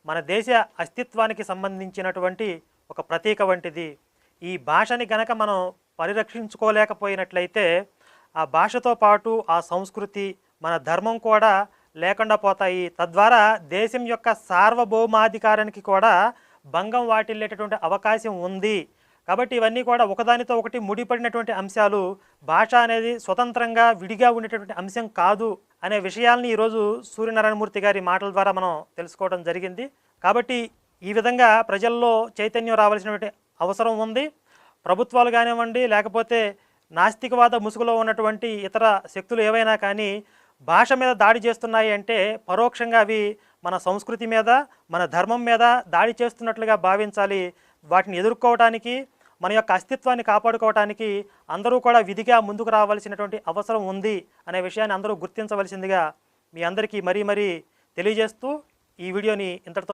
మన దేశ అస్తిత్వానికి సంబంధించినటువంటి ఒక ప్రతీక వంటిది. ఈ భాషని గనక మనం పరిరక్షించుకోలేకపోయినట్లయితే ఆ భాషతో పాటు ఆ సంస్కృతి, మన ధర్మం కూడా లేకుండా పోతాయి. తద్వారా దేశం యొక్క సార్వభౌమాధికారానికి కూడా భంగం వాటిల్లేటటువంటి అవకాశం ఉంది. కాబట్టి ఇవన్నీ కూడా ఒకదానితో ఒకటి ముడిపడినటువంటి అంశాలు. భాష అనేది స్వతంత్రంగా విడిగా ఉండేటటువంటి అంశం కాదు అనే విషయాల్ని ఈరోజు సూర్యనారాయణమూర్తి గారి మాటల ద్వారా మనం తెలుసుకోవడం జరిగింది. కాబట్టి ఈ విధంగా ప్రజల్లో చైతన్యం రావాల్సినటువంటి అవసరం ఉంది. ప్రభుత్వాలు కానివ్వండి, లేకపోతే నాస్తికవాద ముసుగులో ఉన్నటువంటి ఇతర శక్తులు ఏవైనా కానీ భాష మీద దాడి చేస్తున్నాయి అంటే పరోక్షంగా అవి మన సంస్కృతి మీద, మన ధర్మం మీద దాడి చేస్తున్నట్లుగా భావించాలి. వాటిని ఎదుర్కోవటానికి, మన యొక్క అస్తిత్వాన్ని కాపాడుకోవటానికి అందరూ కూడా విధిగా ముందుకు రావాల్సినటువంటి అవసరం ఉంది అనే విషయాన్ని అందరూ గుర్తించవలసిందిగా మీ అందరికీ మరీ తెలియజేస్తూ ఈ వీడియోని ఇంతటితో